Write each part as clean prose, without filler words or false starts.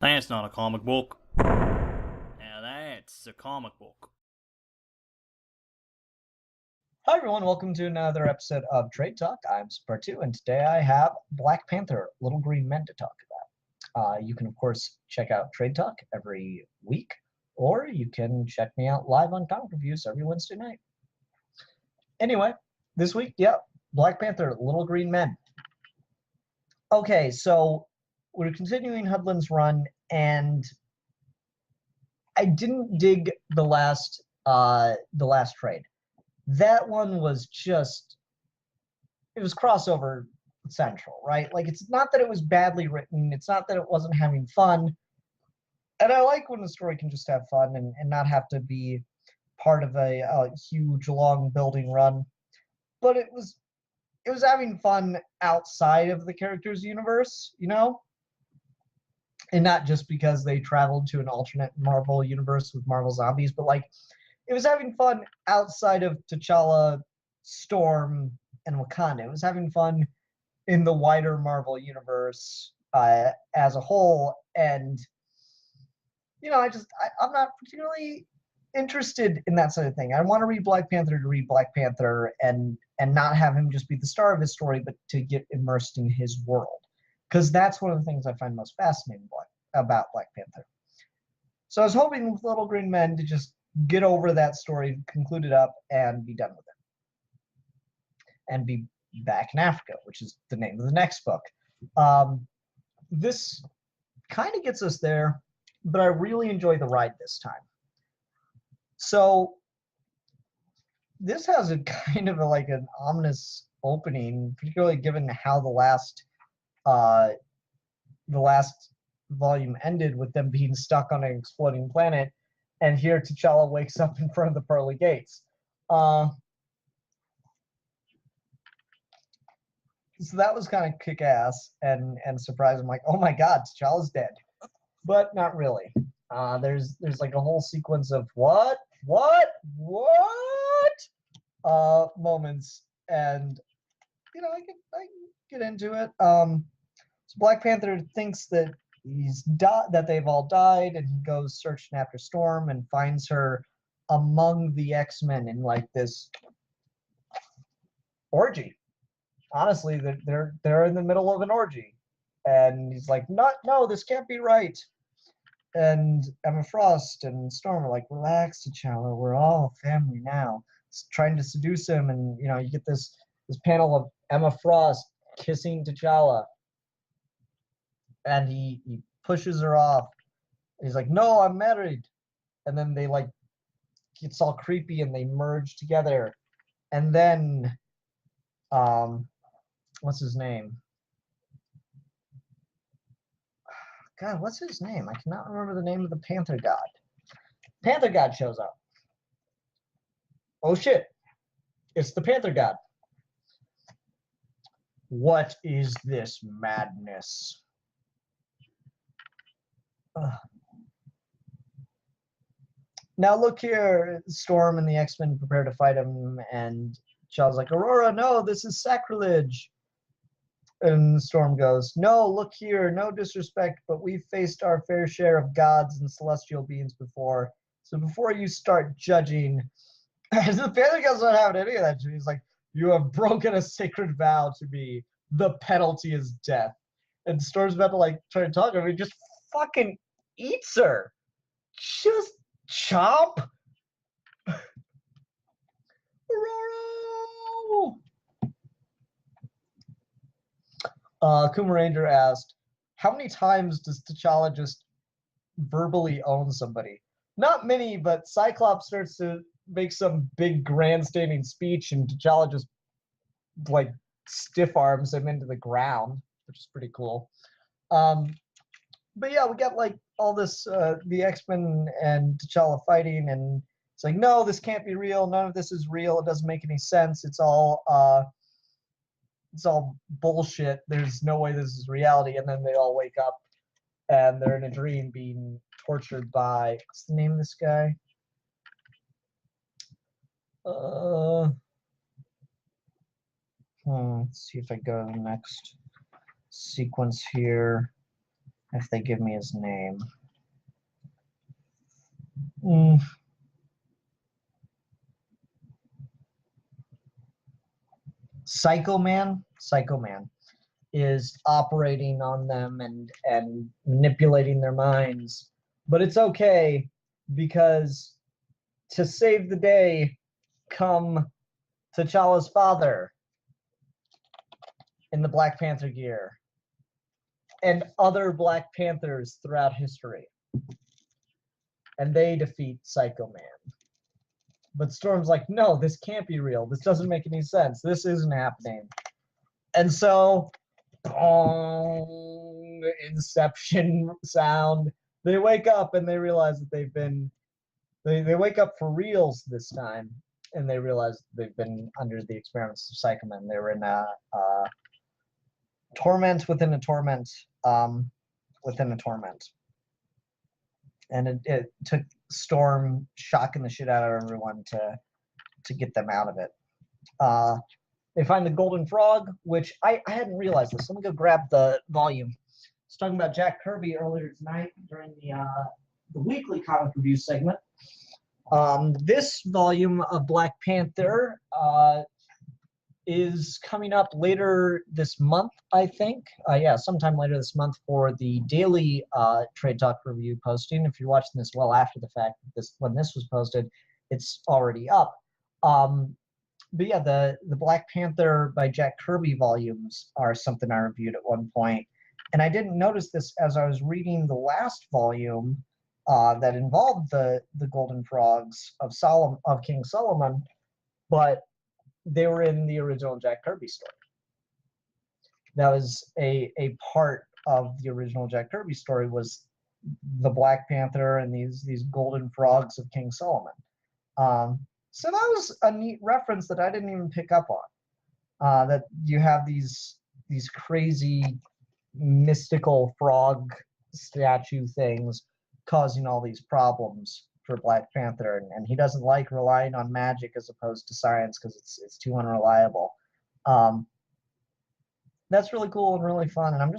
That's not a comic book. Now that's a comic book. Hi everyone, welcome to another episode of Trade Talk. I'm Spartu, and today I have Black Panther, Little Green Men to talk about. You can, of course, check out Trade Talk every week, or you can check me out live on comic reviews every Wednesday night. Anyway, this week, Black Panther, Little Green Men. Okay, so we're continuing Hudlin's run, and I didn't dig the last trade. That one was just, it was crossover central, right? Like, it's not that it was badly written, it's not that it wasn't having fun. And I like when the story can just have fun and not have to be part of a huge long building run. But it was having fun outside of the character's universe, you know? And not just because they traveled to an alternate Marvel universe with Marvel zombies, but like it was having fun outside of T'Challa, Storm, and Wakanda. It was having fun in the wider Marvel universe as a whole. And I'm not particularly interested in that sort of thing. I want to read Black Panther to read Black Panther and not have him just be the star of his story, but to get immersed in his world, because that's one of the things I find most fascinating about Black Panther. So I was hoping with Little Green Men to just get over that story, conclude it up, and be done with it, and be back in Africa, which is the name of the next book. This kind of gets us there, but I really enjoy the ride this time. So this has a kind of like an ominous opening, particularly given how the last volume ended with them being stuck on an exploding planet, and here T'Challa wakes up in front of the pearly gates. So that was kind of kick-ass and surprising. I'm like, oh my god, T'Challa's dead, but not really. There's like a whole sequence of what moments, and I can get into it. So Black Panther thinks that that they've all died, and he goes searching after Storm and finds her among the X-Men in like this orgy. Honestly, they're in the middle of an orgy, and he's like, no, this can't be right. And Emma Frost and Storm are like, relax, T'Challa, we're all family now. It's trying to seduce him, and you get this panel of Emma Frost kissing T'Challa, and he pushes her off. He's like, no, I'm married. And then they like, it's all creepy, and they merge together. And then what's his name? God, what's his name? I cannot remember the name of the Panther God. Panther God shows up. Oh shit, it's the Panther God. What is this madness? Ugh. Now look here, Storm and the X-Men prepare to fight him, and T'Challa's like, Aurora, no, this is sacrilege. And Storm goes, no, look here, no disrespect, but we've faced our fair share of gods and celestial beings before. So before you start judging, the Panther God's not having any of that. He's like, you have broken a sacred vow to me. The penalty is death. And Storm's about to like try to talk to him. He just fucking eats her. Just chomp. Aurora! Kuma Ranger asked, how many times does T'Challa just verbally own somebody? Not many, but Cyclops starts to make some big grandstanding speech, and T'Challa just like stiff arms him into the ground, which is pretty cool. But yeah, we got like all this, the X-Men and T'Challa fighting, and it's like, no, this can't be real. None of this is real. It doesn't make any sense. It's all bullshit. There's no way this is reality. And then they all wake up, and they're in a dream being tortured by, what's the name of this guy? Let's see if I go to the next sequence here. if they give me his name. Psycho Man is operating on them and manipulating their minds. But it's okay, because to save the day come T'Challa's father in the Black Panther gear and other Black Panthers throughout history. And they defeat Psycho Man. But Storm's like, no, this can't be real. This doesn't make any sense. This isn't happening. And so, Inception sound. They wake up and they realize that they've been, they wake up for reals this time, and they realize they've been under the experiments of Psycho Man. They were in a torment within a torment within a torment. And it took Storm shocking the shit out of everyone to get them out of it. They find the golden frog, which I hadn't realized this. Let me go grab the volume. I was talking about Jack Kirby earlier tonight during the weekly comic review segment. This volume of Black Panther is coming up later this month, I think. Yeah, sometime later this month for the daily Trade Talk review posting. If you're watching this well after the fact, when this was posted, it's already up. But yeah, the Black Panther by Jack Kirby volumes are something I reviewed at one point. And I didn't notice this as I was reading the last volume that involved the golden frogs of King Solomon, but they were in the original Jack Kirby story. That was a part of the original Jack Kirby story, was the Black Panther and these golden frogs of King Solomon. So that was a neat reference that I didn't even pick up on. That you have these crazy mystical frog statue things causing all these problems for Black Panther, and he doesn't like relying on magic as opposed to science because it's too unreliable. That's really cool and really fun, and I'm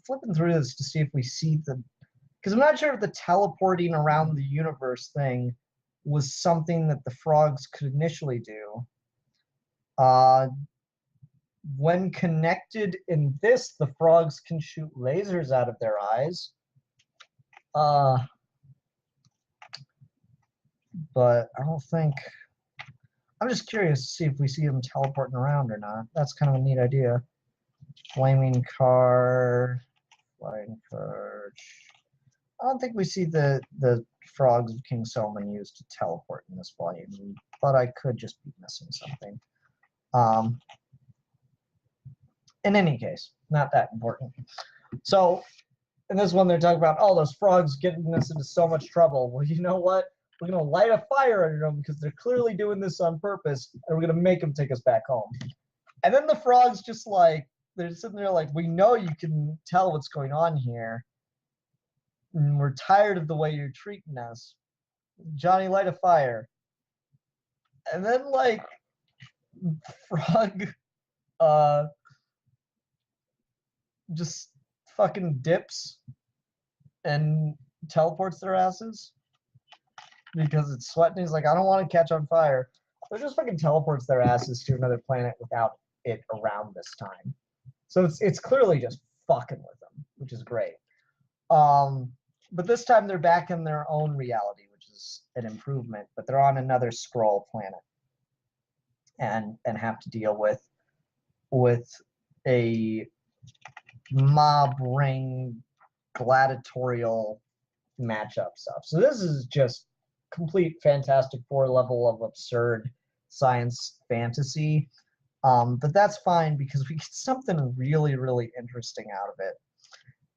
flipping through this to see if we see because I'm not sure if the teleporting around the universe thing was something that the frogs could initially do. When connected in this, the frogs can shoot lasers out of their eyes. But I don't think... I'm just curious to see if we see them teleporting around or not. That's kind of a neat idea. Flaming car, flying car. I don't think we see the frogs of King Solomon used to teleport in this volume, but I could just be missing something. In any case, not that important. So, in this one, they're talking about, oh, those frogs getting us into so much trouble. Well, you know what? We're going to light a fire under them because they're clearly doing this on purpose, and we're going to make them take us back home. And then the frogs just like, they're sitting there like, we know you can tell what's going on here, and we're tired of the way you're treating us. Johnny, light a fire. And then, like, frog just fucking dips and teleports their asses because it's sweating. He's like, I don't want to catch on fire. So just fucking teleports their asses to another planet without it around this time. So it's clearly just fucking with them, which is great. But this time they're back in their own reality, which is an improvement, but they're on another Skrull planet and have to deal with a mob ring gladiatorial matchup stuff. So this is just complete Fantastic Four level of absurd science fantasy. But that's fine because we get something really, really interesting out of it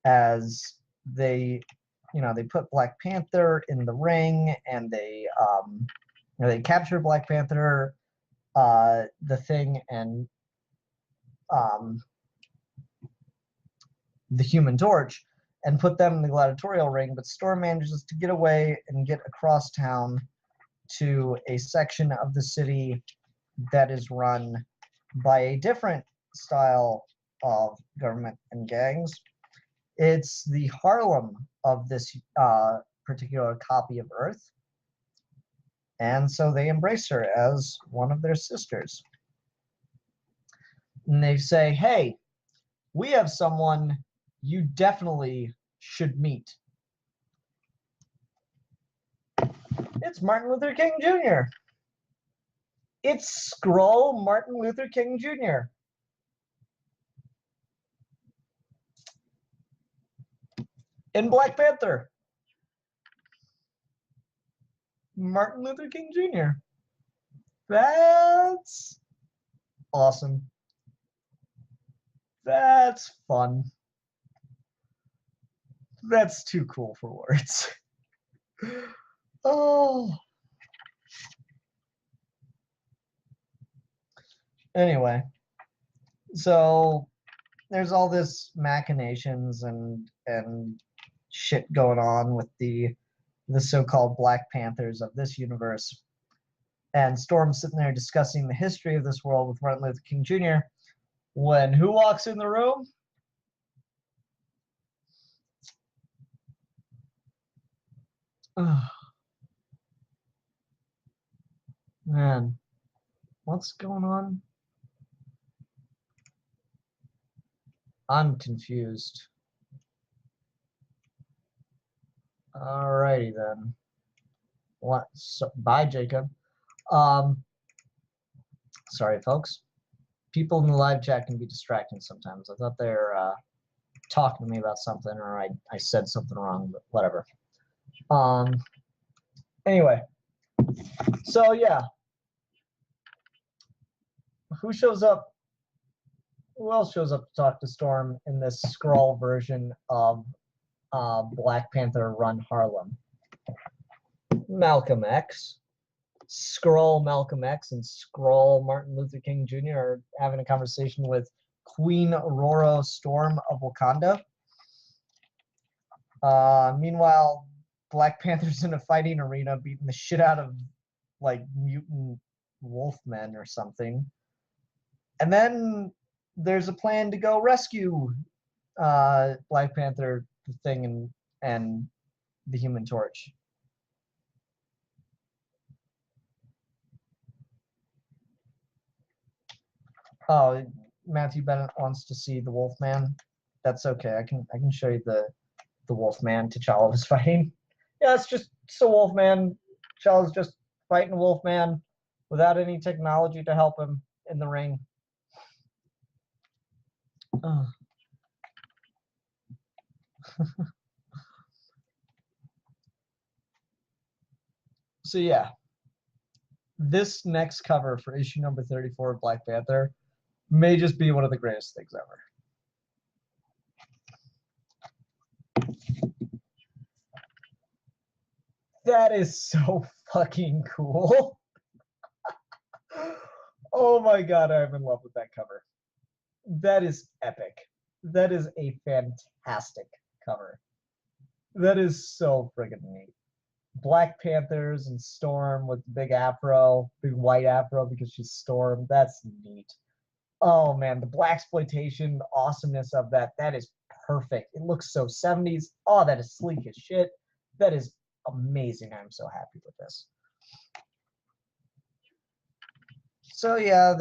as they put Black Panther in the ring, and they capture Black Panther, the Thing, and the Human Torch, and put them in the gladiatorial ring. But Storm manages to get away and get across town to a section of the city that is run by a different style of government and gangs. It's the Harlem of this particular copy of Earth. And so they embrace her as one of their sisters. And they say, hey, we have someone you definitely should meet. It's Martin Luther King Jr. It's Skrull Martin Luther King Jr. In Black Panther. Martin Luther King Jr. That's awesome. That's fun. That's too cool for words. Oh. Anyway, so there's all this machinations and shit going on with the so-called Black Panthers of this universe. And Storm's sitting there discussing the history of this world with Martin Luther King Jr. when who walks in the room? Man, what's going on? I'm confused. Alrighty then. What? So, bye, Jacob. Sorry, folks. People in the live chat can be distracting sometimes. I thought they were talking to me about something, or I said something wrong, but whatever. Anyway, so yeah. Who shows up? Who else shows up to talk to Storm in this Skrull version of Black Panther Run Harlem? Malcolm X. Skrull Malcolm X and Skrull Martin Luther King Jr. are having a conversation with Queen Aurora Storm of Wakanda. Meanwhile, Black Panther's in a fighting arena beating the shit out of like mutant wolfmen or something. And then there's a plan to go rescue Black Panther, the Thing, and the Human Torch. Oh, Matthew Bennett wants to see the Wolfman. That's okay. I can show you the Wolfman T'Challa was fighting. Yeah, it's a Wolfman. T'Challa's just fighting a Wolfman without any technology to help him in the ring. Oh. So yeah, this next cover for issue number 34 of Black Panther may just be one of the greatest things ever. That is so fucking cool. Oh my god, I'm in love with that cover. That is epic. That is a fantastic cover. That is so friggin' neat. Black Panthers and Storm with big afro, big white afro because she's Storm. That's neat. Oh man, the blaxploitation, the awesomeness of that is perfect. It looks so 70s. Oh, that is sleek as shit. That is amazing. I'm so happy with this. So yeah,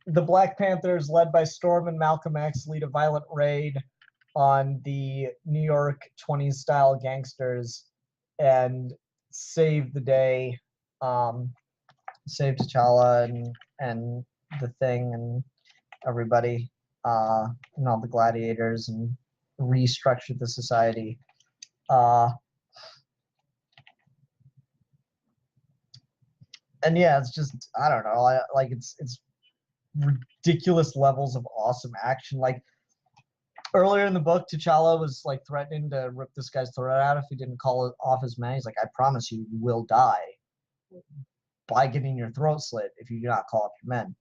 the Black Panthers, led by Storm and Malcolm X, lead a violent raid on the New York 20s style gangsters and save the day, save T'Challa and the Thing and everybody, and all the gladiators, and restructure the society. And yeah, it's just, I don't know, it's ridiculous levels of awesome action. Like earlier in the book, T'Challa was like threatening to rip this guy's throat out if he didn't call off his men. He's like, I promise you will die by getting your throat slit if you do not call off your men.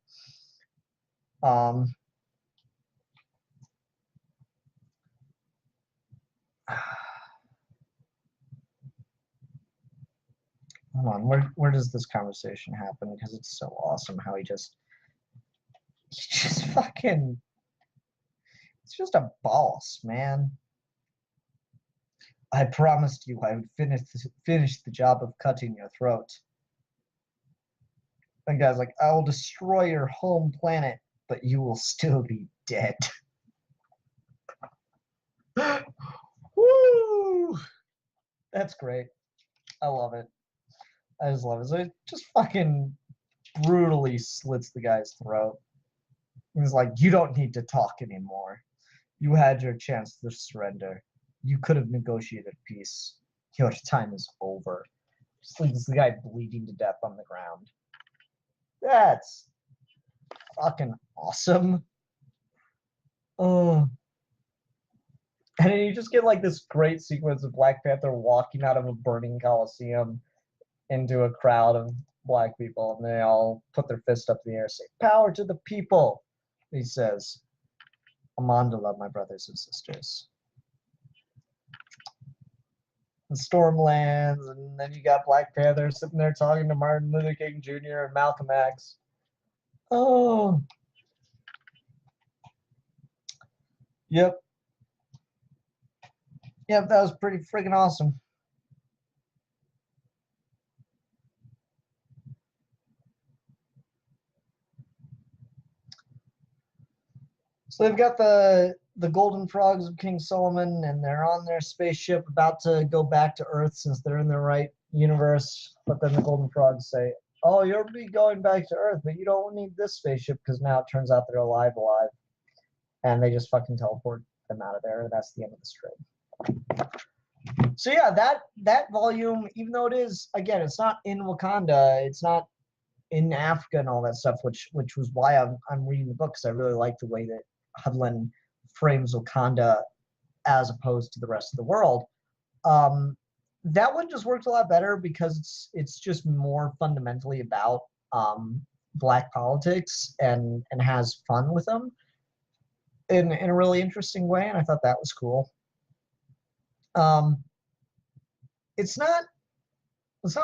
Hold on, where does this conversation happen? Because it's so awesome how he just fucking It's just a boss, man. I promised you I would finish the job of cutting your throat. And guy's like, I will destroy your home planet, but you will still be dead. Woo! That's great. I love it. I just love it. So it just fucking brutally slits the guy's throat. He's like, you don't need to talk anymore. You had your chance to surrender. You could have negotiated peace. Your time is over. Just leaves the guy bleeding to death on the ground. That's fucking awesome. Oh. And then you just get like this great sequence of Black Panther walking out of a burning coliseum into a crowd of black people, and they all put their fist up in the air and say, power to the people. He says, Amandala, my brothers and sisters. The storm lands, and then you got Black Panther sitting there talking to Martin Luther King Jr. and Malcolm X. Oh. Yep. Yep, that was pretty freaking awesome. So they've got the golden frogs of King Solomon, and they're on their spaceship about to go back to Earth since they're in the right universe. But then the golden frogs say, oh, you'll be going back to Earth, but you don't need this spaceship because now it turns out they're alive. And they just fucking teleport them out of there. And that's the end of the strip. So yeah, that volume, even though it is, again, it's not in Wakanda, it's not in Africa and all that stuff, which was why I'm reading the book, because I really like the way that Hudlin frames Wakanda as opposed to the rest of the world. That one just works a lot better because it's just more fundamentally about black politics and has fun with them in a really interesting way, and I thought that was cool. It's not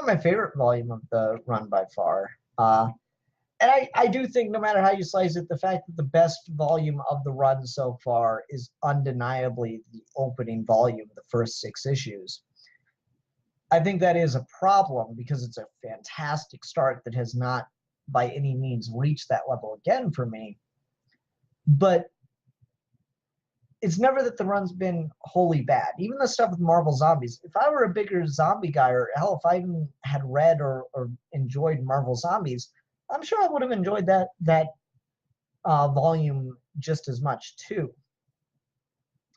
my favorite volume of the run by far. And I do think, no matter how you slice it, the fact that the best volume of the run so far is undeniably the opening volume, the first 6 issues. I think that is a problem because it's a fantastic start that has not by any means reached that level again for me. But it's never that the run's been wholly bad. Even the stuff with Marvel Zombies, if I were a bigger zombie guy, or hell, if I even had read or enjoyed Marvel Zombies, I'm sure I would have enjoyed that volume just as much too.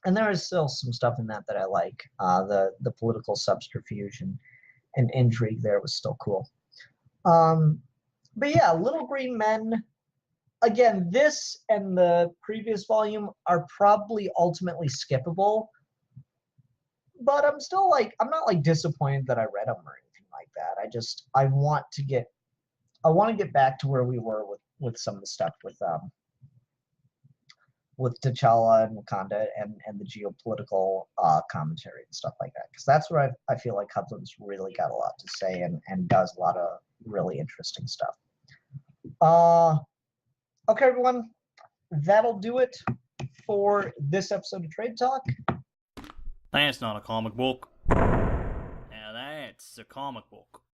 And there is still some stuff in that I like. The political subterfuge and intrigue there was still cool. But yeah, Little Green Men. Again, this and the previous volume are probably ultimately skippable. But I'm still I'm not disappointed that I read them or anything like that. I want to get back to where we were with some of the stuff with T'Challa and Wakanda and the geopolitical commentary and stuff like that. Because that's where I feel like Hudlin's really got a lot to say and does a lot of really interesting stuff. Okay, everyone, that'll do it for this episode of Trade Talk. That's not a comic book. Now that's a comic book.